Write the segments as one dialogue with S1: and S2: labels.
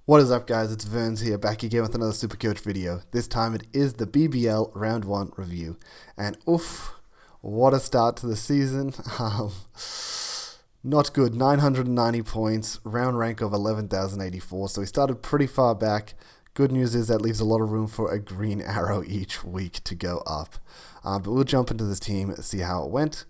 S1: What is up, guys? It's Verns here, back again with another SuperCoach video. This time it is the BBL Round 1 review. And oof, what a start to the season. Not good, 990 points, round rank of 11,084, so we started pretty far back. Good news is that leaves a lot of room for a green arrow each week to go up. But we'll jump into this team and see how it went.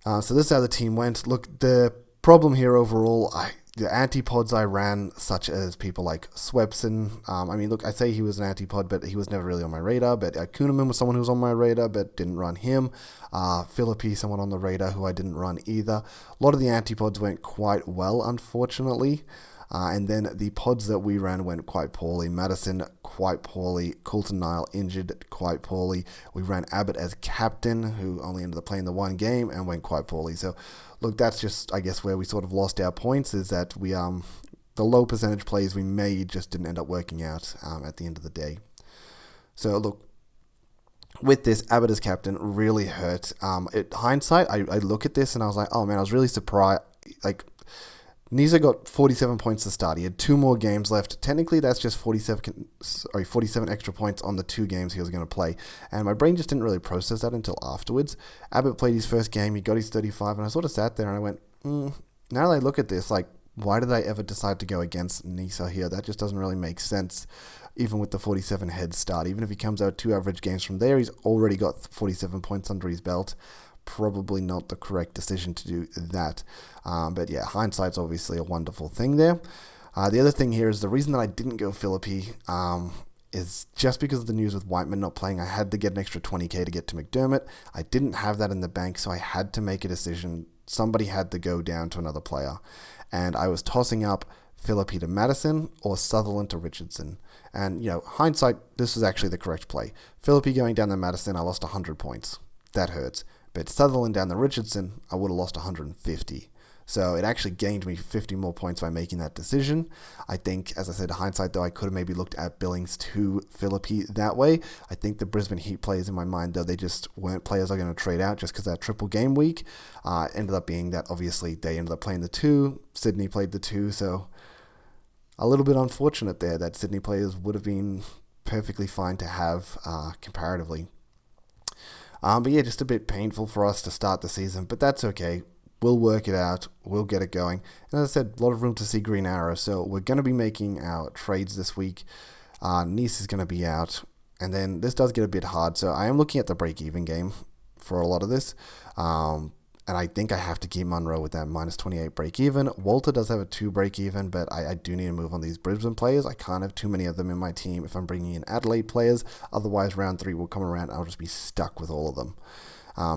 S1: So this is how the team went. Look, the problem here overall, the antipods I ran, such as people like Swepson. Look, I say he was an antipod, but he was never really on my radar. But Kuhneman was someone who was on my radar, but didn't run him. Philippi, someone on the radar who I didn't run either. A lot of the antipods went quite well, unfortunately. And then the pods that we ran went quite poorly. Madison, quite poorly. Coulton Nile, injured, quite poorly. We ran Abbott as captain, who only ended up playing the one game and went quite poorly. So, look, that's just, I guess, where we sort of lost our points, is that we the low percentage plays we made just didn't end up working out at the end of the day. So, look, with this, Abbott as captain really hurt. Hindsight, I look at this and I was like, oh man, I was really surprised. Nisa got 47 points to start. He had 2 more games left. Technically, that's just 47 extra points on the 2 games he was going to play. And my brain just didn't really process that until afterwards. Abbott played his first game. He got his 35. And I sort of sat there and I went, now that I look at this, why did I ever decide to go against Nisa here? That just doesn't really make sense, even with the 47 head start. Even if he comes out 2 average games from there, he's already got 47 points under his belt. Probably not the correct decision to do that. But yeah, hindsight's obviously a wonderful thing there. The other thing here is the reason that I didn't go Philippi is just because of the news with Whiteman not playing. I had to get an extra 20k to get to McDermott. I didn't have that in the bank, so I had to make a decision. Somebody had to go down to another player. And I was tossing up Philippi to Madison or Sutherland to Richardson. And, hindsight, this was actually the correct play. Philippi going down to Madison, I lost 100 points. That hurts. But Sutherland down the Richardson, I would have lost 150. So it actually gained me 50 more points by making that decision. I think, as I said, hindsight though, I could have maybe looked at Billings to Philippi that way. I think the Brisbane Heat players in my mind, though, they just weren't players I'm going to trade out just because that triple game week. Ended up being that obviously they ended up playing the 2. Sydney played the 2, so a little bit unfortunate there that Sydney players would have been perfectly fine to have comparatively. But yeah, just a bit painful for us to start the season, but that's okay. We'll work it out. We'll get it going. And as I said, a lot of room to see Green Arrow, so we're going to be making our trades this week. Nice is going to be out, and then this does get a bit hard, so I am looking at the break-even game for a lot of this. And I think I have to keep Munro with that minus 28 break-even. Walter does have a 2 break-even, but I do need to move on these Brisbane players. I can't have too many of them in my team if I'm bringing in Adelaide players. Otherwise, round 3 will come around and I'll just be stuck with all of them.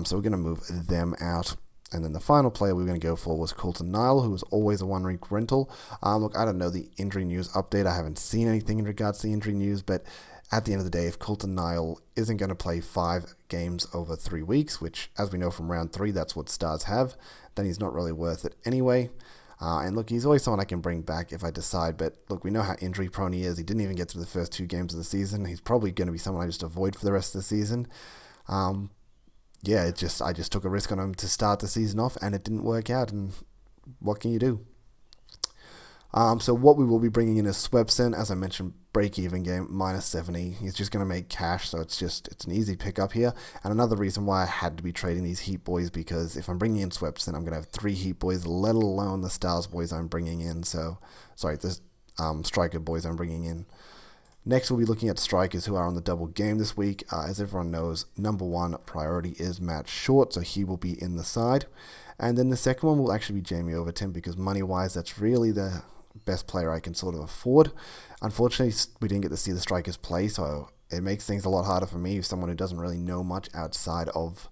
S1: So we're going to move them out. And then the final player we were going to go for was Coulton Nile, who was always a 1-week rental. Look, I don't know the injury news update. I haven't seen anything in regards to the injury news, but at the end of the day, if Coulton Nile isn't going to play 5 games over 3 weeks, which, as we know from round 3, that's what stars have, then he's not really worth it anyway. And look, he's always someone I can bring back if I decide, but look, we know how injury prone he is. He didn't even get through the first 2 games of the season. He's probably going to be someone I just avoid for the rest of the season. I just took a risk on him to start the season off, and it didn't work out, and what can you do? So what we will be bringing in is Swepson, as I mentioned, break-even game, minus 70. He's just going to make cash, so it's an easy pickup here. And another reason why I had to be trading these Heat boys, because if I'm bringing in Swepson, I'm going to have 3 Heat boys, let alone the Stars boys I'm bringing in. The Striker boys I'm bringing in. Next, we'll be looking at strikers who are on the double game this week. As everyone knows, number 1 priority is Matt Short, so he will be in the side. And then the second one will actually be Jamie Overton, because money-wise, that's really the best player I can sort of afford. Unfortunately, we didn't get to see the strikers play, so it makes things a lot harder for me, as someone who doesn't really know much outside of,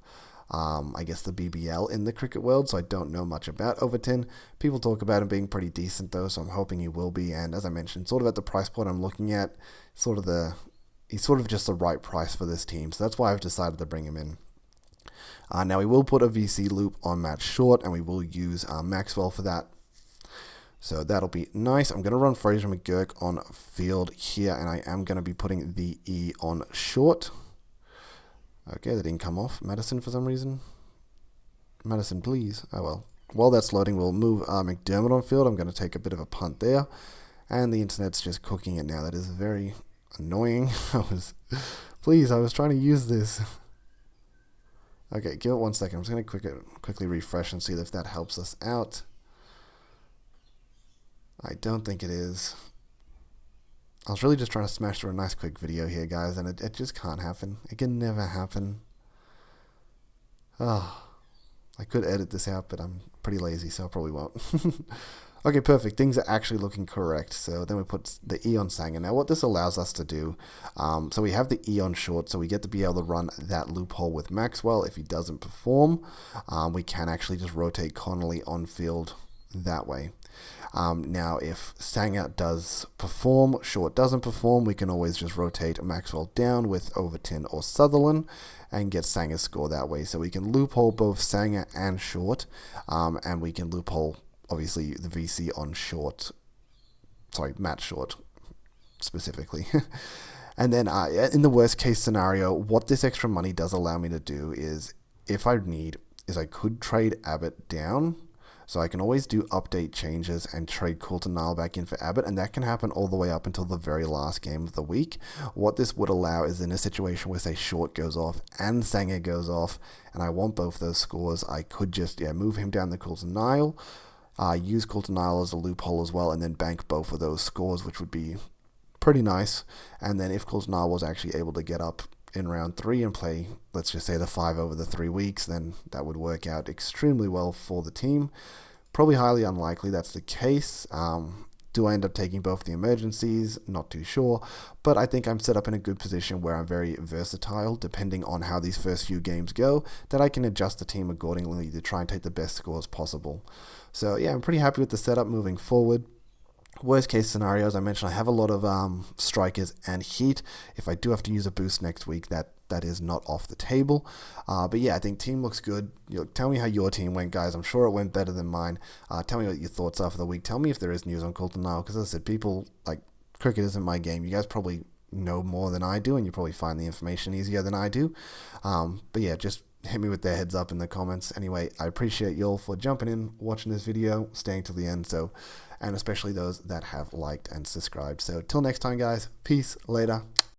S1: the BBL in the cricket world, so I don't know much about Overton. People talk about him being pretty decent, though, so I'm hoping he will be, and as I mentioned, sort of at the price point I'm looking at, he's sort of just the right price for this team, so that's why I've decided to bring him in. Now, we will put a VC loop on Matt Short, and we will use Maxwell for that. So that'll be nice. I'm going to run Fraser McGurk on field here, and I am going to be putting the E on Short. Okay, that didn't come off. Madison for some reason. Madison, please. Oh well. While that's loading, we'll move McDermott on field. I'm going to take a bit of a punt there. And the internet's just cooking it now. That is very annoying. Please, I was trying to use this. Okay, give it 1 second. I'm just going to quickly refresh and see if that helps us out. I don't think it is. I was really just trying to smash through a nice quick video here, guys, and it just can't happen. It can never happen. Oh, I could edit this out, but I'm pretty lazy, so I probably won't. Okay, perfect. Things are actually looking correct. So then we put the Eon Sanger. Now what this allows us to do, so we have the Eon short, so we get to be able to run that loophole with Maxwell. If he doesn't perform, we can actually just rotate Connolly on field that way. Now if Sanger does perform, short doesn't perform, we can always just rotate Maxwell down with Overton or Sutherland and get Sanger's score that way. So we can loophole both Sanger and short, and we can loophole obviously the VC on short, sorry, Matt Short specifically. And then in the worst case scenario, what this extra money does allow me to do is, if I need, is I could trade Abbott down. So I can always do update changes and trade Coulter Nile back in for Abbott, and that can happen all the way up until the very last game of the week. What this would allow is in a situation where, say, Short goes off and Sanger goes off, and I want both those scores, I could just move him down the Coulter Nile, use Coulter Nile as a loophole as well, and then bank both of those scores, which would be pretty nice. And then if Coulter Nile was actually able to get up in round 3 and play, let's just say, the 5 over the 3 weeks, then that would work out extremely well for the team. Probably highly unlikely that's the case. Do I end up taking both the emergencies? Not too sure, but I think I'm set up in a good position where I'm very versatile depending on how these first few games go, that I can adjust the team accordingly to try and take the best scores possible. So yeah, I'm pretty happy with the setup moving forward. Worst case scenario, as I mentioned, I have a lot of strikers and heat. If I do have to use a boost next week, that is not off the table. But yeah, I think team looks good. Tell me how your team went, guys. I'm sure it went better than mine. Tell me what your thoughts are for the week. Tell me if there is news on Coulter Nile, because as I said, people, like, cricket isn't my game. You guys probably know more than I do, and you probably find the information easier than I do. But yeah, just hit me with their heads up in the comments. Anyway, I appreciate you all for jumping in, watching this video, staying till the end, and especially those that have liked and subscribed. So till next time, guys, peace, later.